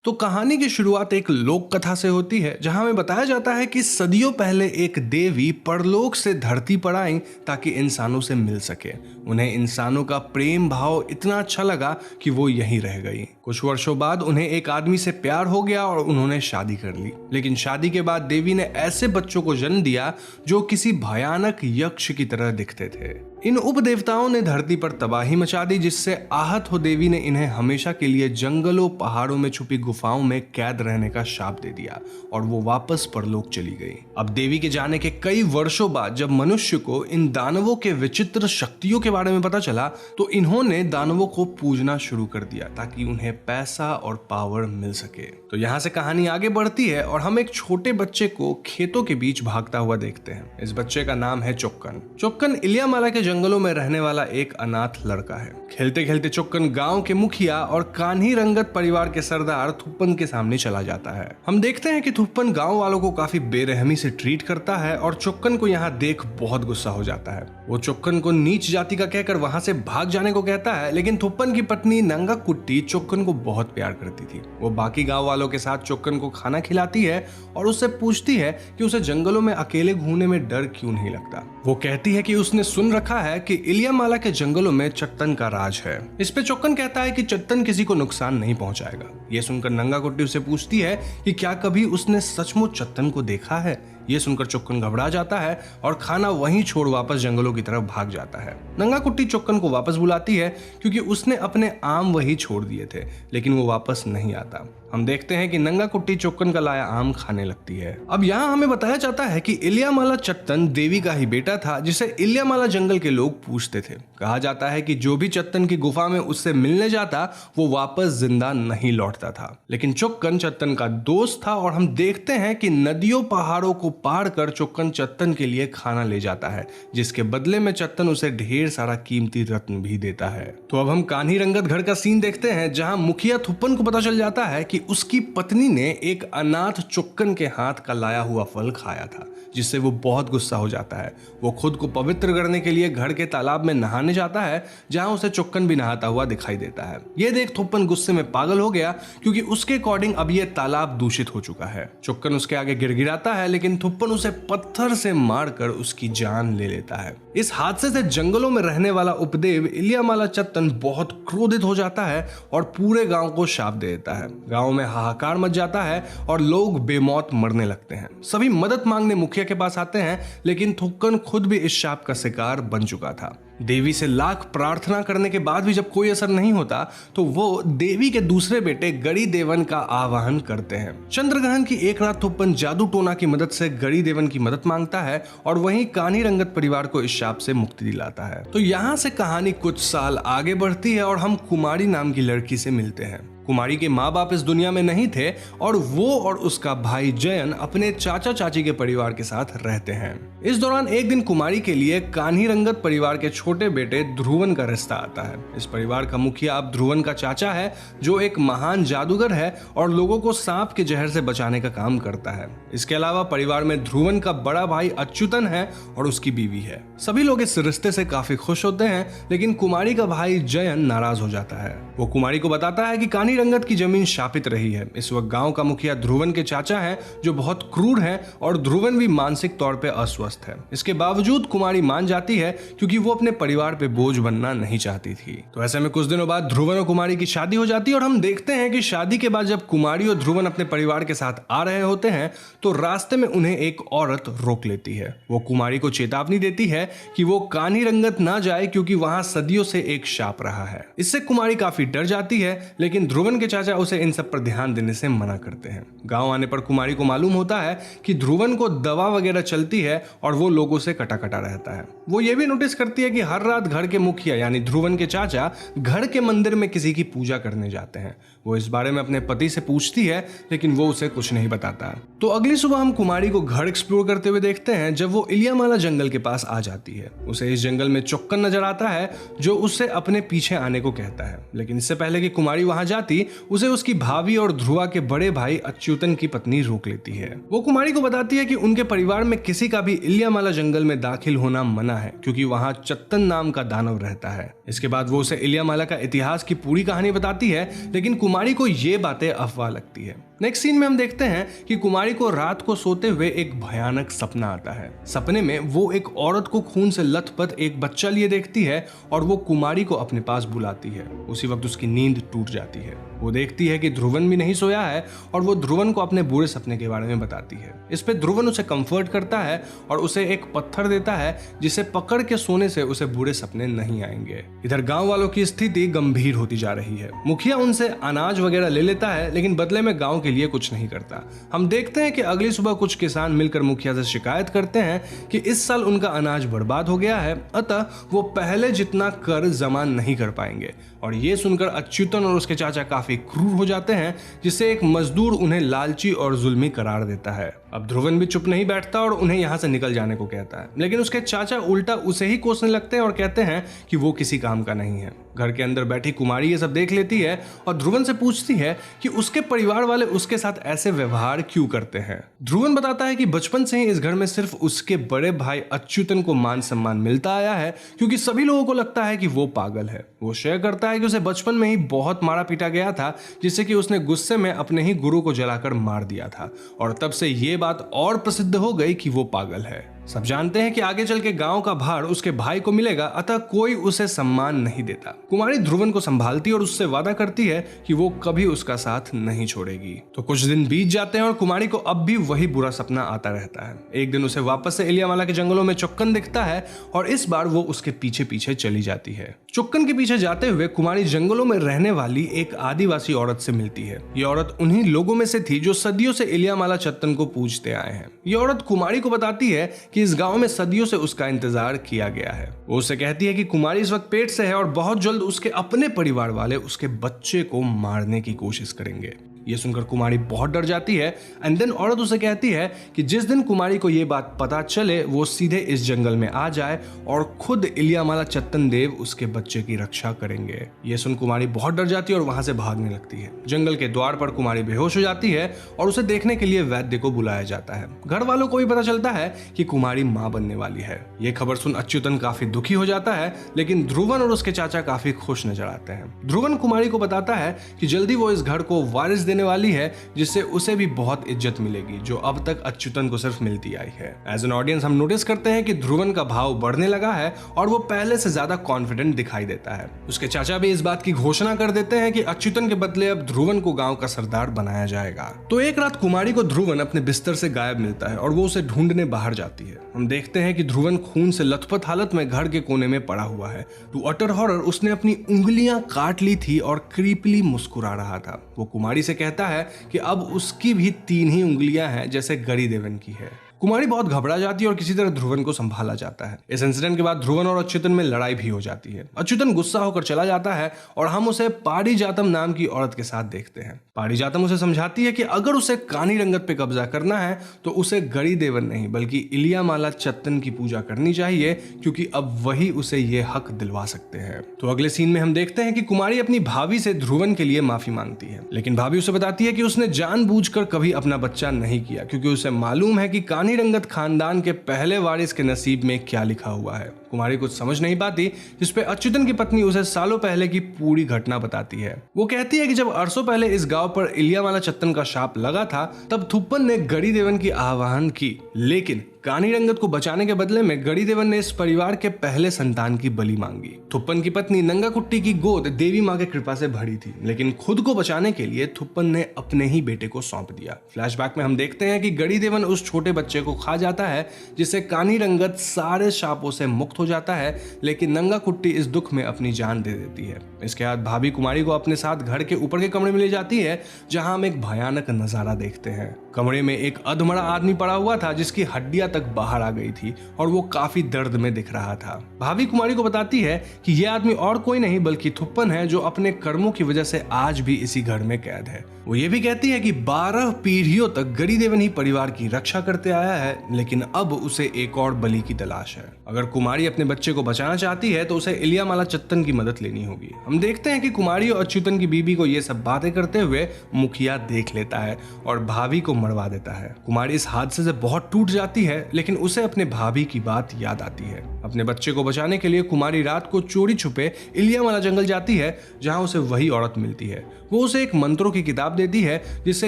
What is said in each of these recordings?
तो कहानी की शुरुआत एक लोक कथा से होती है, जहां हमें बताया जाता है कि सदियों पहले एक देवी परलोक से धरती पर आई ताकि इंसानों से मिल सके। उन्हें इंसानों का प्रेम भाव इतना अच्छा लगा कि वो यहीं रह गई। कुछ वर्षों बाद उन्हें एक आदमी से प्यार हो गया और उन्होंने शादी कर ली। लेकिन शादी के बाद देवी ने ऐसे बच्चों को जन्म दिया जो किसी भयानक यक्ष की तरह दिखते थे। इन उपदेवताओं ने धरती पर तबाही मचा दी, जिससे आहत हो देवी ने इन्हें हमेशा के लिए जंगलों पहाड़ों में छुपी गुफाओं में कैद रहने का शाप दे दिया और वो वापस परलोक चली गई। अब देवी के जाने के कई वर्षों बाद जब मनुष्य को इन दानवों के विचित्र शक्तियों के बारे में पता चला तो इन्होंने दानवों को पूजना शुरू कर दिया ताकि उन्हें पैसा और पावर मिल सके। तो यहाँ से कहानी आगे बढ़ती है और हम एक छोटे बच्चे को खेतों के बीच भागता हुआ देखते हैं। इस बच्चे का नाम है चुक्कन। चुक्कन इलियामाला के जंगलों में रहने वाला एक अनाथ लड़का है। खेलते खेलते चुक्कन गांव के मुखिया और कान्ही रंगत परिवार के सरदार थुप्पन के सामने चला जाता है। हम देखते हैं कि थुप्पन गांव वालों को काफी बेरहमी से ट्रीट करता है और चुक्कन को यहाँ देख बहुत गुस्सा हो जाता है। वो चुक्कन को नीच जाति का कहकर वहां से भाग जाने को कहता है, लेकिन थुप्पन की पत्नी नंगा कुट्टी चुक्कन को बहुत प्यार करती थी। वो बाकी गांव वालों के साथ चुक्कन को खाना खिलाती है और उससे पूछती है कि उसे जंगलों में अकेले घूमने में डर क्यों नहीं लगता। वो कहती है कि उसने सुन रखा है कि इलियामाला के जंगलों में चट्टन का राज है। इस पे चुक्कन कहता है कि चट्टन किसी को नुकसान नहीं पहुंचाएगा। ये सुनकर नंगा कुट्टी उसे पूछती है कि क्या कभी उसने सचमुच चट्टन को देखा है। ये सुनकर चुक्कन घबरा जाता है और खाना वहीं छोड़ वापस जंगलों की तरफ भाग जाता है। नंगा कुट्टी चुक्कन को वापस बुलाती है क्योंकि उसने अपने आम वहीं छोड़ दिए थे, लेकिन वो वापस नहीं आता। हम देखते हैं कि नंगा कुट्टी चुक्कन का लाया आम खाने लगती है। अब यहाँ हमें बताया जाता है कि इलियामाला चट्टन देवी का ही बेटा था, जिसे इलियामाला जंगल के लोग पूछते थे। कहा जाता है कि जो भी चट्टन की गुफा में उससे मिलने जाता वो वापस जिंदा नहीं लौटता था। लेकिन चुक्कन चट्टन का दोस्त था और हम देखते हैं कि नदियों पहाड़ों को पार कर चुक्कन चट्टन के लिए खाना ले जाता है, जिसके बदले में चट्टन उसे ढेर सारा कीमती रत्न भी देता है। तो अब हम कान्ही रंगत घर का सीन देखते हैं, जहां मुखिया थुप्पन को पता चल जाता है कि उसकी पत्नी ने एक अनाथ चुक्कन के हाथ का लाया हुआ फल खाया था, जिससे वो बहुत गुस्सा हो जाता है। वो खुद को पवित्र करने के लिए घर के तालाब में नहाने जाता है, जहां उसे चुक्कन भी नहाता हुआ दिखाई देता है। ये देख थुप्पन गुस्से में पागल हो गया, क्योंकि उसके अकॉर्डिंग अब ये तालाब दूषित हो चुका है। चुक्कन उसके आगे गिड़गिड़ाता है, लेकिन थुप्पन उसे पत्थर से मारकर उसकी जान ले लेता है। इस हादसे से जंगलों में रहने वाला उपदेव इलियामाला चट्टन बहुत क्रोधित हो जाता है और पूरे गांव को शाप दे देता है। गांव में हाहाकार मच जाता है और लोग बेमौत मरने लगते हैं। सभी मदद मांगने मुखिया के पास आते हैं, लेकिन थुक्कन खुद भी इस शाप का शिकार बन चुका था। देवी से लाख प्रार्थना करने के बाद भी जब कोई असर नहीं होता तो वो देवी के दूसरे बेटे गड़ी देवन का आवाहन करते हैं। चंद्रग्रहण की एक रात थुप्पन जादू टोना की मदद से गड़ी देवन की मदद मांगता है और वहीं कान्ही रंगत परिवार को इस शाप से मुक्ति दिलाता है। तो यहाँ से कहानी कुछ साल आगे बढ़ती है और हम कुमारी नाम की लड़की से मिलते हैं। कुमारी के माँ बाप इस दुनिया में नहीं थे और वो और उसका भाई जयन अपने चाचा चाची के परिवार के साथ रहते हैं। इस दौरान एक दिन कुमारी के लिए कान्ही रंगत परिवार के छोटे बेटे ध्रुवन का रिश्ता आता है। इस परिवार का मुखिया अब ध्रुवन का चाचा है, जो एक महान जादूगर है और लोगों को सांप के जहर से बचाने का काम करता है। इसके अलावा परिवार में ध्रुवन का बड़ा भाई अच्युतन है और उसकी बीवी है। सभी लोग इस रिश्ते से काफी खुश होते हैं, लेकिन कुमारी का भाई जयन नाराज हो जाता है। वो कुमारी को बताता है कि कान्ही रंगत की जमीन शापित रही है। इस वक्त गांव का मुखिया ध्रुवन के चाचा हैं, जो बहुत क्रूर हैं और ध्रुवन भी मानसिक तौर पे अस्वस्थ है। इसके बावजूद कुमारी मान जाती है, क्योंकि वो अपने परिवार पे बोझ बनना नहीं चाहती थी। तो ऐसे में कुछ दिनों बाद ध्रुवन और कुमारी की शादी हो जाती है और हम देखते हैं कि शादी के बाद जब कुमारी और ध्रुवन अपने परिवार के साथ आ रहे होते हैं तो रास्ते में उन्हें एक औरत रोक लेती है। वो कुमारी को चेतावनी देती है कि वो कान्ही रंगत ना जाए, क्योंकि वहां सदियों से एक शाप रहा है। इससे कुमारी काफी डर जाती है, लेकिन ध्रुवन के चाचा उसे इन सब पर ध्यान देने से मना करते हैं। गांव आने पर कुमारी को मालूम होता है कि ध्रुवन को दवा वगैरह चलती है और वो लोगों से कटा कटा रहता है। वो ये भी नोटिस करती है कि हर रात घर के मुखिया यानी ध्रुवन के चाचा घर के मंदिर में किसी की पूजा करने जाते हैं। वो इस बारे में अपने पति से पूछती है, लेकिन वो उसे कुछ नहीं बताता। तो अगली सुबह हम कुमारी को घर एक्सप्लोर करते हुए देखते हैं, जब वो इलियामाला जंगल के पास आ जाती है। उसे इस जंगल में चुक्कन नजर आता है, जो उससे अपने पीछे आने को कहता है। लेकिन इससे पहले कि कुमारी वहां जाती, उसे उसकी भाभी और ध्रुवा के बड़े भाई अच्युतन की पत्नी रोक लेती है। वो कुमारी को बताती है कि उनके परिवार में किसी का भी इलियामाला जंगल में दाखिल होना मना है, क्योंकि वहां चट्टन नाम का दानव रहता है। इसके बाद वो उसे इलियामाला का इतिहास की पूरी कहानी बताती है, लेकिन कुमारी को ये बातें अफवाह लगती है। नेक्स्ट सीन में हम देखते हैं कि कुमारी को रात को सोते हुए एक भयानक सपना आता है। सपने में वो एक औरत को खून से लथपथ एक बच्चा लिए देखती है और वो कुमारी को अपने पास बुलाती है। उसी वक्त उसकी नींद टूट जाती है। वो देखती है कि ध्रुवन भी नहीं सोया है और वो ध्रुवन को अपने बुरे सपने के बारे में बताती है। इस पे ध्रुवन उसे कंफर्ट करता है और उसे एक पत्थर देता है जिसे पकड़ के सोने से उसे बुरे सपने नहीं आएंगे। इधर गांव वालों की स्थिति गंभीर होती जा रही है। मुखिया उनसे अनाज वगैरह ले लेता है, लेकिन बदले में गांव के लिए कुछ नहीं करता। हम देखते हैं कि अगली सुबह कुछ किसान मिलकर मुखिया से शिकायत करते हैं कि इस साल उनका अनाज बर्बाद हो गया है, अतः वो पहले जितना कर जमा नहीं कर पाएंगे। और ये सुनकर अच्युतन और उसके चाचा काफी क्रूर हो जाते हैं, जिससे एक मजदूर उन्हें लालची और जुल्मी करार देता है। अब ध्रुवन भी चुप नहीं बैठता और उन्हें यहाँ से निकल जाने को कहता है, लेकिन उसके चाचा उल्टा उसे ही कोसने लगते हैं और कहते हैं कि वो किसी काम का नहीं है। घर के अंदर बैठी कुमारी ये सब देख लेती है और ध्रुवन से पूछती है कि उसके परिवार वाले उसके साथ ऐसे व्यवहार क्यों करते हैं। ध्रुवन बताता है कि बचपन से ही इस घर में सिर्फ उसके बड़े भाई अच्युतन को मान सम्मान मिलता आया है, क्योंकि सभी लोगों को लगता है कि वो पागल है। वो शेयर करता है कि उसे बचपन में ही बहुत मारा पीटा गया था, जिससे कि उसने गुस्से में अपने ही गुरु को जलाकर मार दिया था, और तब से ये बात और प्रसिद्ध हो गई कि वो पागल है। सब जानते हैं कि आगे चल के गांव का भार उसके भाई को मिलेगा, अतः कोई उसे सम्मान नहीं देता। कुमारी ध्रुवन को संभालती और उससे वादा करती है कि वो कभी उसका साथ नहीं छोड़ेगी। तो कुछ दिन बीत जाते हैं और कुमारी को अब भी वही बुरा सपना आता रहता है। एक दिन उसे वापस से इलियामाला के जंगलों में चुक्कन दिखता है और इस बार वो उसके पीछे पीछे चली जाती है। चुक्कन के पीछे जाते हुए कुमारी जंगलों में रहने वाली एक आदिवासी औरत से मिलती है। ये औरत उन्हीं लोगों में से थी जो सदियों से इलियामाला चत्तन को पूजते आए हैं। ये औरत कुमारी को बताती है कि इस गांव में सदियों से उसका इंतजार किया गया है। वो उससे कहती है कि कुमारी इस वक्त पेट से है और बहुत जल्द उसके अपने परिवार वाले उसके बच्चे को मारने की कोशिश करेंगे। ये सुनकर कुमारी बहुत डर जाती है एंड देन औरत उसे कहती है कि जिस दिन कुमारी को ये बात पता चले वो सीधे इस जंगल में आ जाए और खुद इलियामाला चत्तन देव उसके बच्चे की रक्षा करेंगे। ये सुन कुमारी बहुत डर जाती है और वहां से भागने लगती है। जंगल के द्वार पर कुमारी बेहोश हो जाती है और उसे देखने के लिए वैद्य को बुलाया जाता है। घर वालों को भी पता चलता है कि कुमारी मां बनने वाली है। ये खबर सुन अच्युतन काफी दुखी हो जाता है, लेकिन ध्रुवन और उसके चाचा काफी खुश नजर आते हैं। ध्रुवन कुमारी को बताता है कि जल्दी वो इस घर को वारिस देने वाली है, जिससे उसे भी बहुत इज्जत मिलेगी जो अब तक अच्युतन को सिर्फ मिलती आई है। एज एन ऑडियंस हम नोटिस करते हैं कि ध्रुवन का भाव बढ़ने लगा है और वो पहले से ज्यादा कॉन्फिडेंट दिखाई देता है। उसके चाचा भी इस बात की घोषणा कर देते हैं कि अच्युतन के बदले अब ध्रुवन को गांव का सरदार बनाया जाएगा। तो एक रात कुमारी को ध्रुवन अपने बिस्तर से गायब मिलता है और वो उसे ढूंढने बाहर जाती है। हम देखते हैं कि ध्रुवन खून से लथपथ हालत में घर के कोने में पड़ा हुआ है। टू अटर हॉरर उसने अपनी उंगलियां काट ली थी और क्रीपली मुस्कुरा रहा था। वो कुमारी से कहता है कि अब उसकी भी 3 ही उंगलियां हैं जैसे गरी देवन की है। कुमारी बहुत घबरा जाती है और किसी तरह ध्रुवन को संभाला जाता है। इस इंसिडेंट के बाद ध्रुवन और अच्युतन में लड़ाई भी हो जाती है। अच्युतन गुस्सा होकर चला जाता है और हम उसे पारिजातम नाम की औरत के साथ देखते हैं। पारिजातम उसे समझाती है कि अगर उसे कानी रंगत पे कब्जा करना है तो उसे गरी देवन नहीं बल्कि इलियामाला चत्तन की पूजा करनी चाहिए, क्योंकि अब वही उसे ये हक दिलवा सकते हैं। तो अगले सीन में हम देखते हैं कि कुमारी अपनी भाभी से ध्रुवन के लिए माफी मांगती है, लेकिन भाभी उसे बताती है कि उसने जानबूझकर कभी अपना बच्चा नहीं किया, क्योंकि उसे मालूम है कि कानी रंगत खानदान के पहले वारिस के नसीब में क्या लिखा हुआ है। कुमारी कुछ समझ नहीं पाती, जिस पे अच्युतन की पत्नी उसे सालों पहले की पूरी घटना बताती है। वो कहती है कि जब अरसों पहले इस गांव पर इलियामाला चत्तन का शाप लगा था, तब थुप्पन ने गरी देवन की आह्वान की, लेकिन कानी रंगत को बचाने के बदले में गरी देवन ने इस परिवार के पहले संतान की बलि मांगी। थुप्पन की पत्नी नंगा कुट्टी की गोद देवी मां के कृपा से भरी थी, लेकिन खुद को बचाने के लिए थुप्पन ने अपने ही बेटे को सौंप दिया। फ्लैशबैक में हम देखते हैं कि गरी देवन उस छोटे बच्चे को खा जाता है, जिससे कानी रंगत सारे शापों से मुक्त हो जाता है, लेकिन नंगा कुट्टी इस दुख में अपनी जान दे देती है। इसके बाद भाभी कुमारी को अपने साथ घर के ऊपर के कमरे में ले जाती है, जहां हम एक भयानक नजारा देखते हैं। कमरे में एक अधमरा आदमी पड़ा हुआ था जिसकी हड्डियां तक बाहर आ गई थी और वो काफी दर्द में दिख रहा था। भाभी कुमारी को बताती है कि यह आदमी और कोई नहीं बल्कि थुप्पन है, जो अपने कर्मों की वजह से आज भी इसी घर में कैद है। वो ये भी कहती है कि 12 पीढ़ियों तक गरी देवन ही परिवार की रक्षा करते आया है, लेकिन अब उसे एक और बलि की तलाश है। अगर कुमारी अपने बच्चे को बचाना चाहती है तो उसे इलियामाला चत्तन की मदद लेनी होगी। हम देखते हैं कि कुमारी और अच्युतन की बीबी को ये सब बातें करते हुए मुखिया देख लेता है और भाभी को मरवा देता है। कुमारी इस हादसे से बहुत टूट जाती है, लेकिन उसे अपने भाभी की बात याद आती है। अपने बच्चे को बचाने के लिए कुमारी रात को चोरी छुपे इलियामाला जंगल जाती है, जहां उसे वही औरत मिलती है। वो उसे एक मंत्रों की किताब देती है जिससे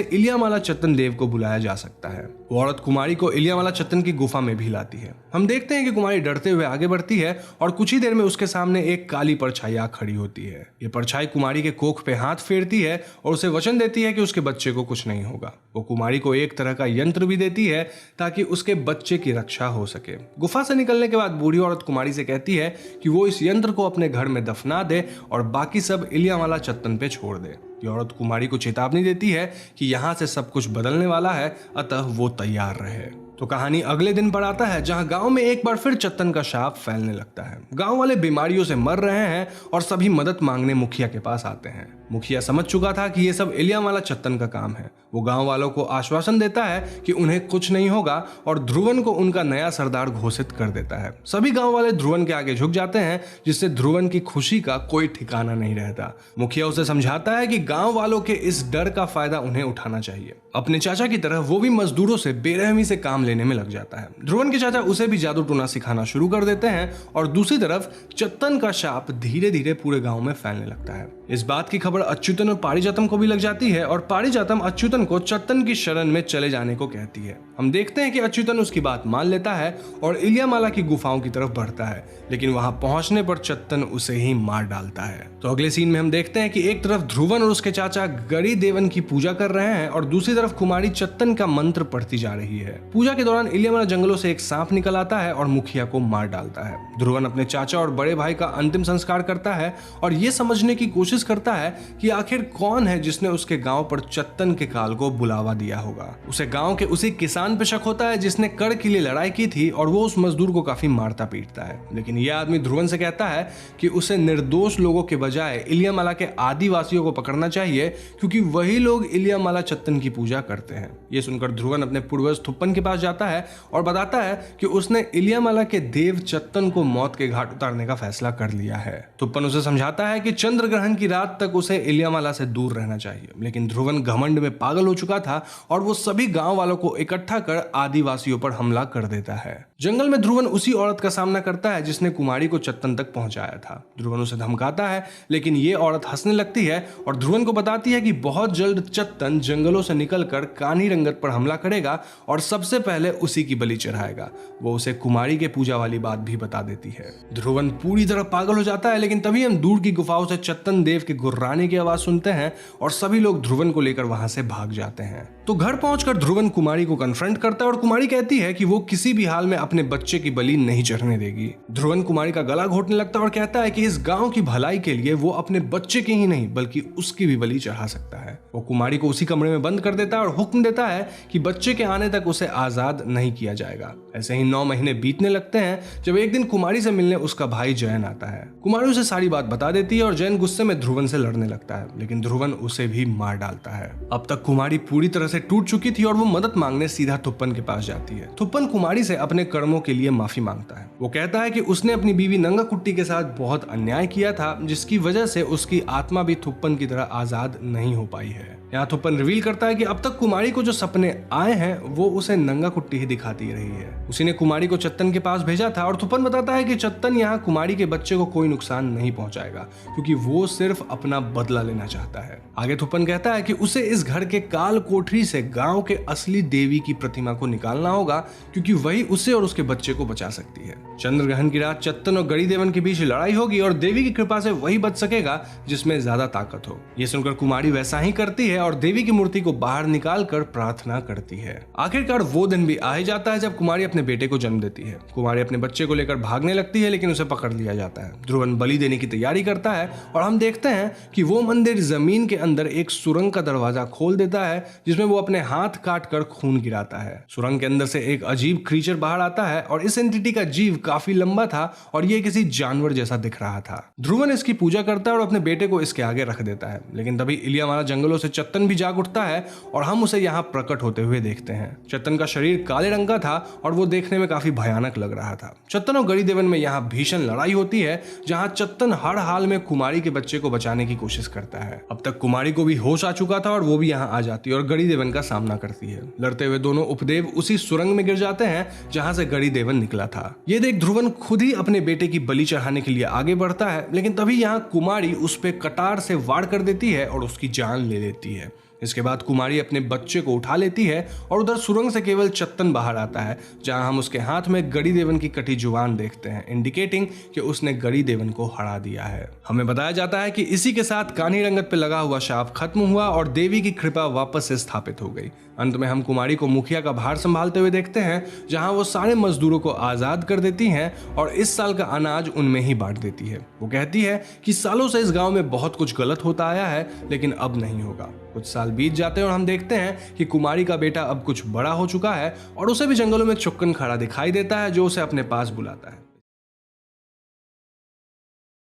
इलियामाला चत्तन देव को बुलाया जा सकता है। वो औरत कुमारी को इलियामाला चत्तन की गुफा में भी लाती है। हम देखते हैं कि कुमारी डरते हुए आगे बढ़ती है और कुछ ही देर में उसके सामने एक काली परछाई आ खड़ी होती है। ये परछाई कुमारी के कोख पे हाथ फेरती है और उसे वचन देती है कि उसके बच्चे को कुछ नहीं होगा। वो कुमारी को एक तरह का यंत्र भी देती है ताकि उसके बच्चे की रक्षा हो सके। गुफा से निकलने के बाद बूढ़ी औरत कुमारी से कहती है कि वो इस यंत्र को अपने घर में दफना दे और बाकी सब इलियामाला चत्तन पे छोड़ दे। ये औरत कुमारी को चेतावनी देती है कि यहाँ से सब कुछ बदलने वाला है, अतः वो तैयार रहे। तो कहानी अगले दिन पर आता है, जहां गांव में एक बार फिर चत्तन का शाप फैलने लगता है। गांव वाले बीमारियों से मर रहे हैं और सभी मदद मांगने मुखिया के पास आते हैं। मुखिया समझ चुका था कि ये सब इलियामाला चत्तन का काम है। वो गांव वालों को आश्वासन देता है कि उन्हें कुछ नहीं होगा और ध्रुवन को उनका नया सरदार घोषित कर देता है। सभी गांव वाले ध्रुवन के आगे झुक जाते हैं, जिससे ध्रुवन की खुशी का कोई ठिकाना नहीं रहता। मुखिया उसे समझाता है कि गांव वालों के इस डर का फायदा उन्हें उठाना चाहिए। अपने चाचा की तरह वो भी मजदूरों से बेरहमी से काम लेने में लग जाता है। ध्रुवन के चाचा उसे भी जादू टोना सिखाना शुरू कर देते हैं और दूसरी तरफ चत्तन का शाप धीरे धीरे पूरे गांव में फैलने लगता है। इस बात की खबर अच्युतन और पारिजातम को भी लग जाती है और पारिजातम अच्युतन को चत्तन की शरण में चले जाने को कहती है। हम देखते हैं कि अच्युतन उसकी बात मान लेता है और इलियामाला की गुफाओं की तरफ बढ़ता है, लेकिन वहां पहुंचने पर चत्तन उसे ही मार डालता है। तो अगले सीन में हम देखते हैं कि एक तरफ ध्रुवन और उसके चाचा गरी देवन की पूजा कर रहे हैं और दूसरी तरफ कुमारी चत्तन का मंत्र पढ़ती जा रही है। पूजा के दौरान इलियामाला जंगलों से एक सांप निकल आता है और मुखिया को मार डालता है। ध्रुवन अपने चाचा और बड़े भाई का अंतिम संस्कार करता है और ये समझने की कोशिश करता है कि आखिर कौन है जिसने उसके गांव पर चत्तन के काल को बुलावा दिया होगा। उसे गांव के उसी किसान पे शक होता है जिसने कर के लिए लड़ाई की थी और वो उस मजदूर को काफी मारता पीटता है। लेकिन यह आदमी ध्रुवन से कहता है कि उसे निर्दोष लोगों के बजाय इलियामाला के आदिवासियों को पकड़ना चाहिए, क्योंकि वही लोग इलियामाला चत्तन की पूजा करते हैं। ये सुनकर ध्रुवन अपने पूर्वज थुप्पन के पास जाता है और बताता है कि उसने इलियामाला के देव चत्तन को मौत के घाट उतारने का फैसला कर लिया है। थुप्पन उसे समझाता है कि चंद्र ग्रहण की रात तक उसे इलियामाला से दूर रहना चाहिए, लेकिन ध्रुवन घमंड में पागल हो चुका था और वो सभी गांव वालों को इकट्ठा कर आदिवासियों पर हमला कर देता है। जंगल में ध्रुवन उसी औरत का सामना करता है जिसने कुमारी को चत्तन तक पहुंचाया था। ध्रुवन उसे धमकाता है, लेकिन ये औरत हंसने लगती है और ध्रुवन को बताती है कि बहुत जल्द चत्तन जंगलों से निकलकर कान्ही रंगत पर हमला करेगा और सबसे पहले उसी की बलि चढ़ाएगा। वो उसे कुमारी के पूजा वाली बात भी बता देती है। ध्रुवन पूरी तरह पागल हो जाता है, लेकिन तभी हम दूर की गुफाओं से चत्तन देव के गुर्राने की आवाज सुनते हैं और सभी लोग ध्रुवन को लेकर वहां से भाग जाते हैं। तो घर पहुंचकर ध्रुवन कुमारी को कन्फ्रंट करता है और कुमारी कहती है कि वो किसी भी हाल में अपने बच्चे की बलि नहीं चढ़ने देगी। ध्रुवन कुमारी का गला घोटने लगता है और कहता है कि इस गांव की भलाई के लिए वो अपने बच्चे की ही नहीं बल्कि उसकी भी बलि चढ़ा सकता है। वो कुमारी को उसी कमरे में बंद कर देता है और हुक्म देता है कि बच्चे के आने तक उसे आजाद नहीं किया जाएगा। ऐसे ही 9 महीने बीतने लगते हैं जब एक दिन कुमारी से मिलने उसका भाई जैन आता है। कुमारी उसे सारी बात बता देती है और जैन गुस्से में ध्रुवन से लड़ने लगता है, लेकिन ध्रुवन उसे भी मार डालता है। अब तक कुमारी पूरी तरह से टूट चुकी थी और वो मदद मांगने सीधा थुप्पन के पास जाती है। थुप्पन कुमारी से अपने कर्मों के लिए माफी मांगता है। वो कहता है कि उसने अपनी बीवी नंगा कुट्टी के साथ बहुत अन्याय किया था, जिसकी वजह से उसकी आत्मा भी थुप्पन की तरह आजाद नहीं हो पाई है। यहाँ थुप्पन रिवील करता है कि अब तक कुमारी को जो सपने आए हैं वो उसे नंगा कुट्टी ही दिखाती रही है। उसी ने कुमारी को चत्तन के पास भेजा था और थुप्पन बताता है कि चत्तन यहाँ कुमारी के बच्चे को कोई नुकसान नहीं पहुंचाएगा, क्योंकि वो सिर्फ अपना बदला लेना चाहता है। आगे थुप्पन कहता है कि उसे इस घर के काल कोठरी से गांव के असली देवी की प्रतिमा को निकालना होगा, क्योंकि वही उसे और उसके बच्चे को बचा सकती है। चंद्र ग्रहण की रात चत्तन और गरी देवन के बीच लड़ाई होगी और देवी की कृपा से वही बच सकेगा जिसमें ज्यादा ताकत हो। ये सुनकर कुमारी वैसा ही करती है और देवी की मूर्ति को बाहर निकाल कर प्रार्थना करती है। आखिरकार वो दिन भी आ ही जाता है जब कुमारी अपने बेटे को जन्म देती है। कुमारी अपने बच्चे को लेकर भागने लगती है, लेकिन उसे पकड़ लिया जाता है। ध्रुवन बलि देने की तैयारी करता है और हम देखते हैं कि वो मंदिर जमीन के अंदर एक सुरंग का दरवाजा खोल देता है, जिसमें वो अपने हाथ काट कर खून गिराता है। सुरंग के अंदर से एक अजीब क्रीचर बाहर आता है और इस एंटिटी का जीव काफी लंबा था और ये किसी जानवर जैसा दिख रहा था। ध्रुवन इसकी पूजा करता है और अपने बेटे को इसके आगे रख देता है, लेकिन तभी इलियामाला जंगलों से चत्तन चत्तन भी जाग उठता है और हम उसे यहाँ प्रकट होते हुए देखते हैं। चत्तन का शरीर काले रंग का था और वो देखने में काफी भयानक लग रहा था। चत्तन और गरी देवन में यहाँ भीषण लड़ाई होती है, जहाँ चत्तन हर हाल में कुमारी के बच्चे को बचाने की कोशिश करता है। अब तक कुमारी को भी होश आ चुका था और वो भी यहाँ आ जाती है और गरी देवन का सामना करती है। लड़ते हुए दोनों उपदेव उसी सुरंग में गिर जाते हैं जहां से गरी देवन निकला था। ये देख ध्रुवन खुद ही अपने बेटे की बलि चढ़ाने के लिए आगे बढ़ता है, लेकिन तभी यहाँ कुमारी उस पे कटार से वार कर देती है और उसकी जान ले लेती है। इसके बाद कुमारी अपने बच्चे को उठा लेती है और उधर सुरंग से केवल चत्तन बाहर आता है, जहां हम उसके हाथ में गरी देवन की कटी जुबान देखते हैं, इंडिकेटिंग कि उसने गरी देवन को हरा दिया है। हमें बताया जाता है कि इसी के साथ कान्ही रंगत पे लगा हुआ शाप खत्म हुआ और देवी की कृपा वापस से स्थापित हो गई। अंत में हम कुमारी को मुखिया का भार संभालते हुए देखते हैं, जहां वो सारे मजदूरों को आजाद कर देती हैं और इस साल का अनाज उनमें ही बांट देती है। वो कहती है कि सालों से इस गांव में बहुत कुछ गलत होता आया है, लेकिन अब नहीं होगा। कुछ साल बीत जाते हैं और हम देखते हैं कि कुमारी का बेटा अब कुछ बड़ा हो चुका है और उसे भी जंगलों में चुक्कन खड़ा दिखाई देता है, जो उसे अपने पास बुलाता है।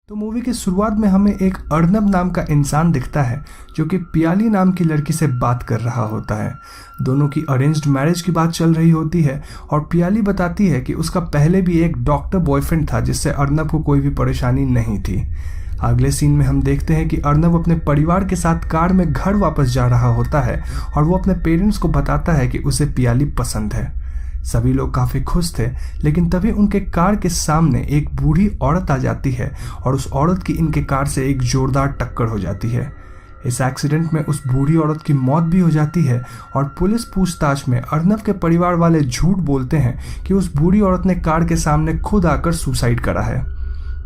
तो मूवी की शुरुआत में हमें एक अर्नब नाम का इंसान दिखता है जो कि पियाली नाम की लड़की से बात कर रहा होता है। दोनों की अरेंज्ड मैरिज की बात चल रही होती है और पियाली बताती है कि उसका पहले भी एक डॉक्टर बॉयफ्रेंड था जिससे अर्नब को कोई भी परेशानी नहीं थी। अगले सीन में हम देखते हैं कि अर्नब अपने परिवार के साथ कार में घर वापस जा रहा होता है और वो अपने पेरेंट्स को बताता है कि उसे पियाली पसंद है। सभी लोग काफी खुश थे, लेकिन तभी उनके कार के सामने एक बूढ़ी औरत आ जाती है और उस औरत की इनके कार से एक जोरदार टक्कर हो जाती है। इस एक्सीडेंट में उस बूढ़ी औरत की मौत भी हो जाती है और पुलिस पूछताछ में अर्नब के परिवार वाले झूठ बोलते हैं कि उस बूढ़ी औरत ने कार के सामने खुद आकर सुसाइड करा है।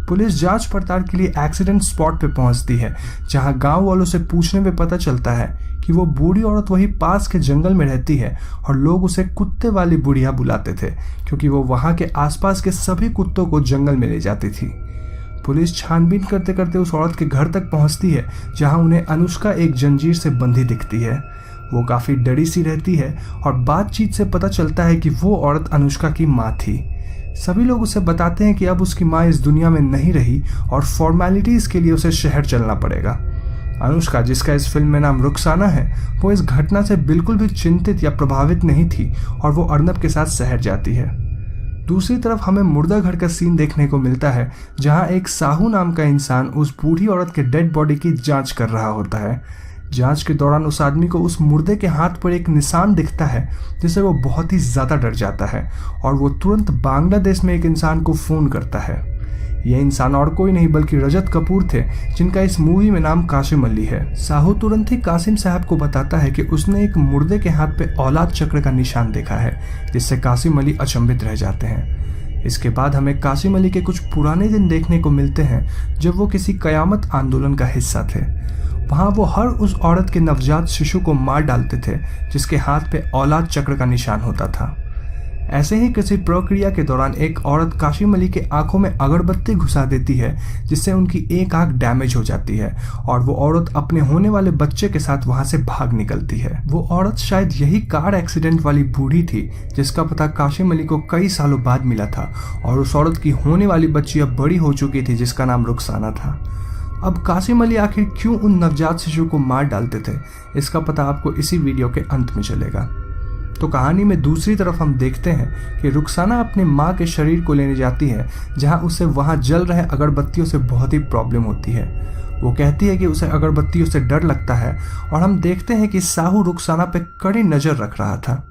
पुलिस जांच पड़ताल के लिए एक्सीडेंट स्पॉट पे पहुंचती है, जहां गांव वालों से पूछने पे पता चलता है कि वो बूढ़ी औरत वही पास के जंगल में रहती है और लोग उसे कुत्ते वाली बुढ़िया बुलाते थे, क्योंकि वो वहां के आसपास के सभी कुत्तों को जंगल में ले जाती थी। पुलिस छानबीन करते करते उस औरत के घर तक पहुंचती है, जहां उन्हें अनुष्का एक जंजीर से बंधी दिखती है। वो काफी डरी सी रहती है और बातचीत से पता चलता है कि वो औरत अनुष्का की माँ थी। सभी लोग उसे बताते हैं कि अब उसकी माँ इस दुनिया में नहीं रही और फॉर्मेलिटीज के लिए उसे शहर चलना पड़ेगा। अनुष्का, जिसका इस फिल्म में नाम रुखसाना है, वो इस घटना से बिल्कुल भी चिंतित या प्रभावित नहीं थी और वो अर्नब के साथ शहर जाती है। दूसरी तरफ हमें मुर्दा घर का सीन देखने को मिलता है, जहां एक साहू नाम का इंसान उस बूढ़ी औरत के डेड बॉडी की जांच कर रहा होता है। जांच के दौरान उस आदमी को उस मुर्दे के हाथ पर एक निशान दिखता है, जिससे वो बहुत ही ज्यादा डर जाता है और वो तुरंत बांग्लादेश में एक इंसान को फोन करता है। ये इंसान और कोई नहीं बल्कि रजत कपूर थे, जिनका इस मूवी में नाम कासिम अली है। साहू तुरंत ही कासिम साहब को बताता है कि उसने एक मुर्दे के हाथ पे औलाद चक्र का निशान देखा है, जिससे कासिम अली अचंभित रह जाते हैं। इसके बाद हमें कासिम अली के कुछ पुराने दिन देखने को मिलते हैं, जब वो किसी कयामत आंदोलन का हिस्सा थे। वहाँ वो हर उस औरत के नवजात शिशु को मार डालते थे जिसके हाथ पे औलाद चक्र का निशान होता था। ऐसे ही किसी प्रक्रिया के दौरान एक औरत कासिम अली के आंखों में अगरबत्ती घुसा देती है, जिससे उनकी एक आंख डैमेज हो जाती है और वो औरत अपने होने वाले बच्चे के साथ वहां से भाग निकलती है। वो औरत शायद यही कार एक्सीडेंट वाली बूढ़ी थी, जिसका पता कासिम अली को कई सालों बाद मिला था और उस औरत की होने वाली बच्ची अब बड़ी हो चुकी थी, जिसका नाम रुखसाना था। अब कासिम अली आखिर क्यों उन नवजात शिशु को मार डालते थे, इसका पता आपको इसी वीडियो के अंत में चलेगा। तो कहानी में दूसरी तरफ हम देखते हैं कि रुखसाना अपनी माँ के शरीर को लेने जाती है, जहाँ उसे वहाँ जल रहे अगरबत्तियों से बहुत ही प्रॉब्लम होती है। वो कहती है कि उसे अगरबत्तियों से डर लगता है और हम देखते हैं कि साहू रुखसाना पे कड़ी नज़र रख रहा था।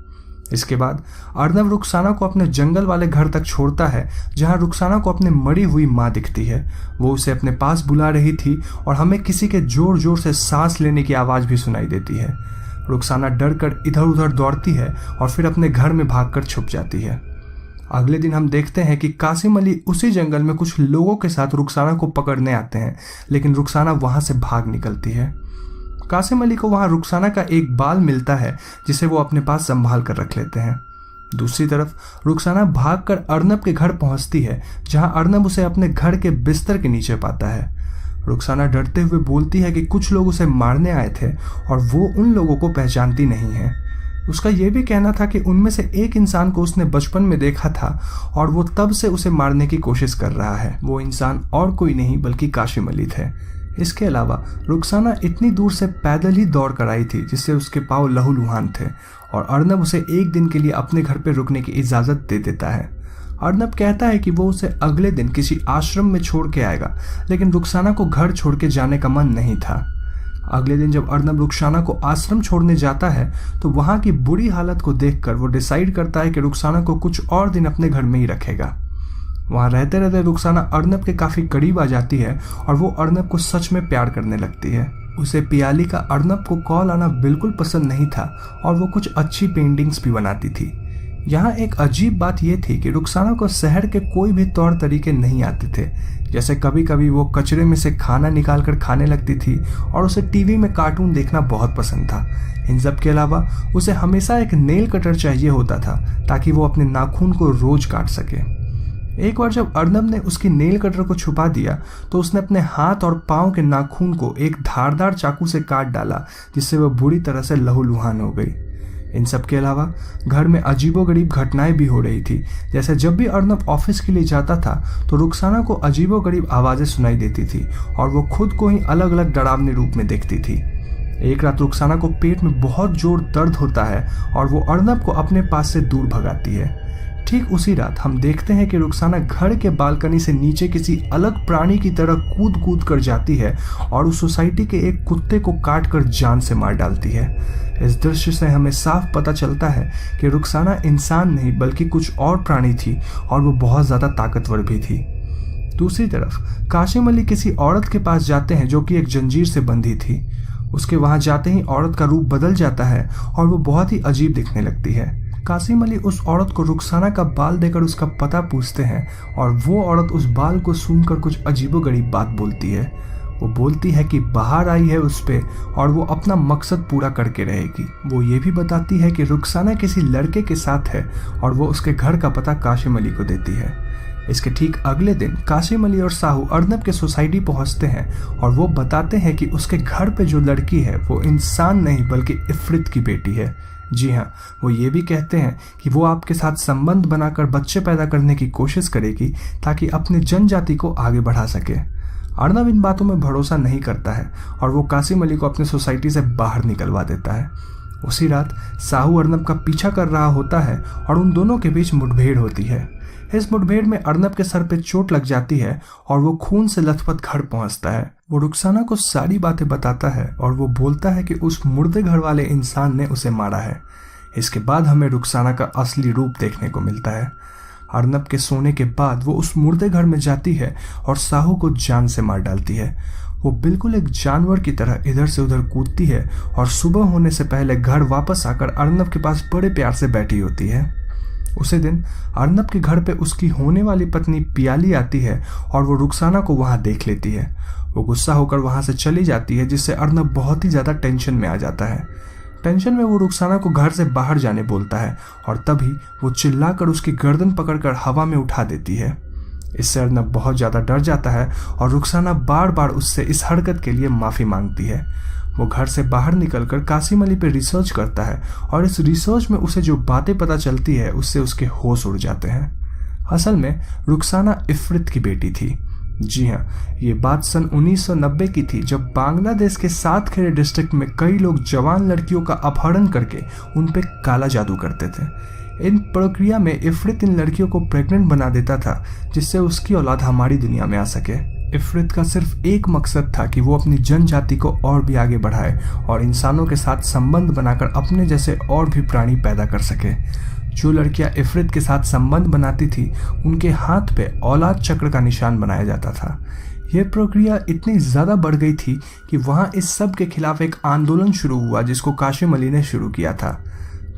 इसके बाद अर्नब रुखसाना को अपने जंगल वाले घर तक छोड़ता है, जहां रुखसाना को अपनी मरी हुई माँ दिखती है। वो उसे अपने पास बुला रही थी और हमें किसी के जोर जोर से सांस लेने की आवाज़ भी सुनाई देती है। रुखसाना डर कर इधर उधर दौड़ती है और फिर अपने घर में भागकर छुप जाती है। अगले दिन हम देखते हैं कि कासिम अली उसी जंगल में कुछ लोगों के साथ रुखसाना को पकड़ने आते हैं, लेकिन रुखसाना वहां से भाग निकलती है। कासिम अली को वहां रुखसाना का एक बाल मिलता है, जिसे वो अपने पास संभाल कर रख लेते हैं। दूसरी तरफ रुखसाना भागकर अर्नब के घर पहुंचती है, जहां अर्नब उसे अपने घर के बिस्तर के नीचे पाता है। रुखसाना डरते हुए बोलती है कि कुछ लोग उसे मारने आए थे और वो उन लोगों को पहचानती नहीं है। उसका यह भी कहना था कि उनमें से एक इंसान को उसने बचपन में देखा था और वो तब से उसे मारने की कोशिश कर रहा है। वो इंसान और कोई नहीं बल्कि कासिम अली थे। इसके अलावा रुखसाना इतनी दूर से पैदल ही दौड़ कर आई थी जिससे उसके पाँव लहूलुहान थे और अर्नब उसे एक दिन के लिए अपने घर पर रुकने की इजाज़त दे देता है। अर्नब कहता है कि वो उसे अगले दिन किसी आश्रम में छोड़ के आएगा, लेकिन रुखसाना को घर छोड़ के जाने का मन नहीं था। अगले दिन जब अर्नब रुखसाना को आश्रम छोड़ने जाता है तो वहाँ की बुरी हालत को देखकर वो डिसाइड करता है कि रुखसाना को कुछ और दिन अपने घर में ही रखेगा। वहाँ रहते रहते रुखसाना अर्नब के काफ़ी करीब आ जाती है और वो अर्नब को सच में प्यार करने लगती है। उसे पियाली का अर्नब को कॉल आना बिल्कुल पसंद नहीं था और वो कुछ अच्छी पेंटिंग्स भी बनाती थी। यहाँ एक अजीब बात यह थी कि रुखसाना को शहर के कोई भी तौर तरीके नहीं आते थे। जैसे कभी कभी वो कचरे में से खाना निकाल कर खाने लगती थी और उसे टीवी में कार्टून देखना बहुत पसंद था। इन सब के अलावा उसे हमेशा एक नेल कटर चाहिए होता था ताकि वो अपने नाखून को रोज काट सके। एक बार जब अर्नब ने उसकी नेल कटर को छुपा दिया तो उसने अपने हाथ और पाँव के नाखून को एक धारदार चाकू से काट डाला, जिससे वह बुरी तरह से लहूलुहान हो गई। इन सब के अलावा घर में अजीबोगरीब घटनाएं भी हो रही थी। जैसे जब भी अर्नब ऑफिस के लिए जाता था तो रुखसाना को अजीबोगरीब आवाज़ें सुनाई देती थी और वो खुद को ही अलग अलग डरावने रूप में देखती थी। एक रात रुखसाना को पेट में बहुत जोर दर्द होता है और वो अर्नब को अपने पास से दूर भगाती है। ठीक उसी रात हम देखते हैं कि रुखसाना घर के बालकनी से नीचे किसी अलग प्राणी की तरह कूद कूद कर जाती है और उस सोसाइटी के एक कुत्ते को काट कर जान से मार डालती है। इस दृश्य से हमें साफ पता चलता है कि रुखसाना इंसान नहीं बल्कि कुछ और प्राणी थी और वो बहुत ज़्यादा ताकतवर भी थी। दूसरी तरफ कासिम अली किसी औरत के पास जाते हैं जो कि एक जंजीर से बंधी थी। उसके वहाँ जाते ही औरत का रूप बदल जाता है और वो बहुत ही अजीब दिखने लगती है। कासिम अली उस औरत को रुखसाना का बाल देकर उसका पता पूछते हैं और वो औरत उस बाल को सूंघकर कुछ अजीबोगरीब बात बोलती है। वो बोलती है कि बाहर आई है उस पे और वो अपना मकसद पूरा करके रहेगी। वो ये भी बताती है कि रुखसाना किसी लड़के के साथ है और वो उसके घर का पता कासिम अली को देती है। इसके ठीक अगले दिन कासिम अली और साहू अर्नब के सोसाइटी पहुंचते हैं और वो बताते हैं कि उसके घर पे जो लड़की है वो इंसान नहीं बल्कि इफ्रित की बेटी है। जी हाँ, वो ये भी कहते हैं कि वो आपके साथ संबंध बनाकर बच्चे पैदा करने की कोशिश करेगी ताकि अपने जनजाति को आगे बढ़ा सके। अर्नब इन बातों में भरोसा नहीं करता है और वो कासिम अली को अपने सोसाइटी से बाहर निकलवा देता है। उसी रात साहू अर्नब का पीछा कर रहा होता है और उन दोनों के बीच मुठभेड़ होती है। इस मुठभेड़ में अर्नब के सर पे चोट लग जाती है और वो खून से लथपथ घर पहुंचता है। वो रुखसाना को सारी बातें बताता है और वो बोलता है कि उस मुर्दे घर वाले इंसान ने उसे मारा है। इसके बाद हमें रुखसाना का असली रूप देखने को मिलता है। अर्नब के सोने के बाद वो उस मुर्दे घर में जाती है और साहू को जान से मार डालती है। वो बिल्कुल एक जानवर की तरह इधर से उधर कूदती है और सुबह होने से पहले घर वापस आकर अर्नब के पास बड़े प्यार से बैठी होती है। उसी दिन अर्नब के घर पे उसकी होने वाली पत्नी पियाली आती है और वो रुखसाना को वहां देख लेती है। वो गुस्सा होकर वहां से चली जाती है, जिससे अर्नब बहुत ही ज़्यादा टेंशन में आ जाता है। टेंशन में वो रुखसाना को घर से बाहर जाने बोलता है और तभी वो चिल्लाकर उसकी गर्दन पकड़कर हवा में उठा देती है। इससे अर्नब बहुत ज़्यादा डर जाता है और रुखसाना बार बार उससे इस हरकत के लिए माफ़ी मांगती है। वो घर से बाहर निकलकर कासिम अली पे रिसर्च करता है और इस रिसर्च में उसे जो बातें पता चलती है उससे उसके होश उड़ जाते हैं। असल में रुखसाना इफ्रित की बेटी थी। जी हाँ, ये बात सन 1990 की थी जब बांग्लादेश के सातखेड़े डिस्ट्रिक्ट में कई लोग जवान लड़कियों का अपहरण करके उन पे काला जादू करते थे। इन प्रक्रिया में इफ्रित इन लड़कियों को प्रेग्नेंट बना देता था जिससे उसकी औलाद हमारी दुनिया में आ सके। इफ्रित का सिर्फ एक मकसद था कि वो अपनी जनजाति को और भी आगे बढ़ाए और इंसानों के साथ संबंध बनाकर अपने जैसे और भी प्राणी पैदा कर सके। जो लड़कियां इफ्रित के साथ संबंध बनाती थी उनके हाथ पे औलाद चक्र का निशान बनाया जाता था। यह प्रक्रिया इतनी ज़्यादा बढ़ गई थी कि वहाँ इस सब के खिलाफ एक आंदोलन शुरू हुआ जिसको कासिम अली ने शुरू किया था।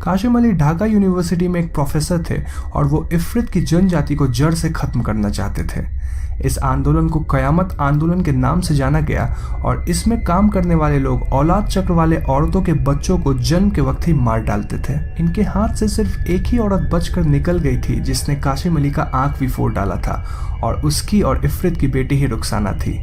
कासिम अली ढाका यूनिवर्सिटी में एक प्रोफेसर थे और वो इफ्रित की जनजाति को जड़ से ख़त्म करना चाहते थे। इस आंदोलन को क़यामत आंदोलन के नाम से जाना गया और इसमें काम करने वाले लोग औलाद चक्र वाले औरतों के बच्चों को जन्म के वक्त ही मार डालते थे। इनके हाथ से सिर्फ एक ही औरत बचकर निकल गई थी जिसने कासिम अली का आंख भी फोड़ डाला था और उसकी और इफ्रित की बेटी ही रुखसाना थी।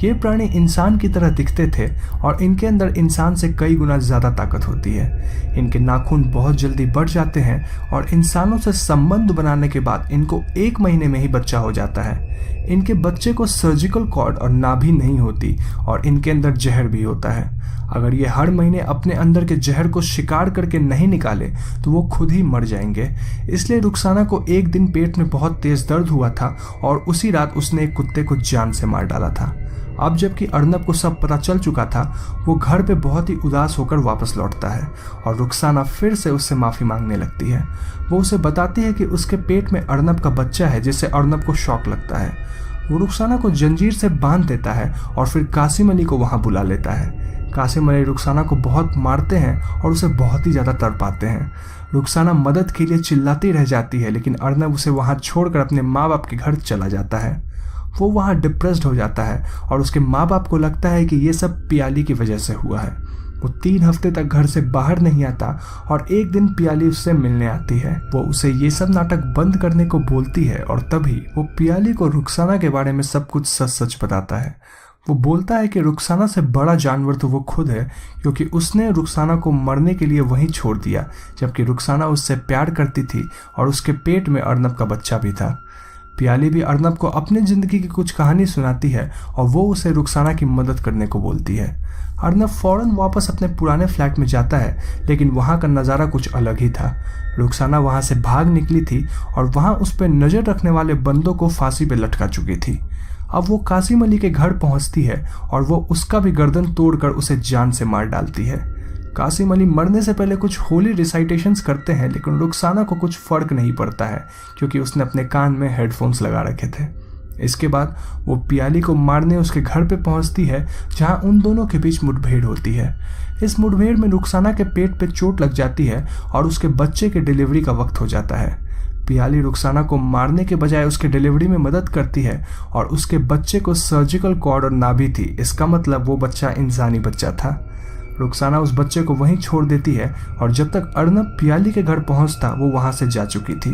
ये प्राणी इंसान की तरह दिखते थे और इनके अंदर इंसान से कई गुना ज़्यादा ताकत होती है। इनके नाखून बहुत जल्दी बढ़ जाते हैं और इंसानों से संबंध बनाने के बाद इनको 1 महीने में ही बच्चा हो जाता है। इनके बच्चे को सर्जिकल कॉर्ड और नाभि नहीं होती और इनके अंदर जहर भी होता है। अगर ये हर महीने अपने अंदर के जहर को शिकार करके नहीं निकाले तो वो खुद ही मर जाएंगे। इसलिए रुखसाना को एक दिन पेट में बहुत तेज दर्द हुआ था और उसी रात उसने एक कुत्ते को जान से मार डाला था। अब जबकि अर्नब को सब पता चल चुका था, वो घर पे बहुत ही उदास होकर वापस लौटता है और रुखसाना फिर से उससे माफ़ी मांगने लगती है। वो उसे बताती है कि उसके पेट में अर्नब का बच्चा है, जिससे अर्नब को शौक लगता है। वो रुखसाना को जंजीर से बांध देता है और फिर कासिम अली को वहाँ बुला लेता है। कासिम अली रुखसाना को बहुत मारते हैं और उसे बहुत ही ज़्यादा तड़पाते हैं। रुखसाना मदद के लिए चिल्लाती रह जाती है, लेकिन अर्नब उसे वहाँ छोड़कर अपने माँ बाप के घर चला जाता है। वो वहाँ डिप्रेस्ड हो जाता है और उसके माँ बाप को लगता है कि ये सब पियाली की वजह से हुआ है। वो 3 हफ्ते तक घर से बाहर नहीं आता और एक दिन पियाली उससे मिलने आती है। वो उसे ये सब नाटक बंद करने को बोलती है और तभी वो पियाली को रुखसाना के बारे में सब कुछ सच सच बताता है। वो बोलता है कि रुखसाना से बड़ा जानवर तो वो खुद है, क्योंकि उसने रुखसाना को मरने के लिए वहीं छोड़ दिया, जबकि रुखसाना उससे प्यार करती थी और उसके पेट में अर्नब का बच्चा भी था। पियाली भी अर्नब को अपनी ज़िंदगी की कुछ कहानी सुनाती है और वो उसे रुखसाना की मदद करने को बोलती है। अर्नब फौरन वापस अपने पुराने फ्लैट में जाता है, लेकिन वहाँ का नज़ारा कुछ अलग ही था। रुखसाना वहाँ से भाग निकली थी और वहाँ उस पर नज़र रखने वाले बंदों को फांसी पे लटका चुकी थी। अब वो कासिम अली के घर पहुँचती है और वो उसका भी गर्दन तोड़कर उसे जान से मार डालती है। कासिम अली मरने से पहले कुछ होली रिसाइटेशंस करते हैं, लेकिन रुखसाना को कुछ फर्क नहीं पड़ता है क्योंकि उसने अपने कान में हेडफोन्स लगा रखे थे। इसके बाद वो पियाली को मारने उसके घर पे पहुंचती है, जहां उन दोनों के बीच मुठभेड़ होती है। इस मुठभेड़ में रुखसाना के पेट पे चोट लग जाती है और उसके बच्चे के डिलीवरी का वक्त हो जाता है। पियाली रुखसाना को मारने के बजाय उसके डिलीवरी में मदद करती है और उसके बच्चे को सर्जिकल कॉर्ड और नाभि थी। इसका मतलब वो बच्चा इंसानी बच्चा था। रुखसाना उस बच्चे को वहीं छोड़ देती है और जब तक अर्नब पियाली के घर पहुंचता वो वहां से जा चुकी थी।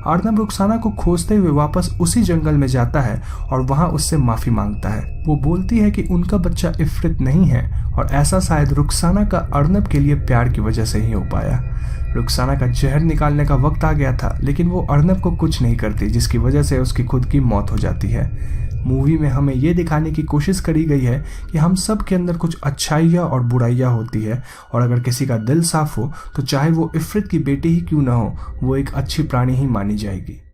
अर्नब रुखसाना को खोजते हुए वापस उसी जंगल में जाता है और वहां उससे माफ़ी मांगता है। वो बोलती है कि उनका बच्चा इफ्रित नहीं है और ऐसा शायद रुखसाना का अर्नब के लिए प्यार की वजह से ही हो पाया। रुखसाना का जहर निकालने का वक्त आ गया था, लेकिन वो अर्नब को कुछ नहीं करती, जिसकी वजह से उसकी खुद की मौत हो जाती है। मूवी में हमें ये दिखाने की कोशिश करी गई है कि हम सब के अंदर कुछ अच्छाइयाँ और बुराइयाँ होती है और अगर किसी का दिल साफ हो तो चाहे वो इफ्रित की बेटी ही क्यों ना हो, वो एक अच्छी प्राणी ही मानी जाएगी।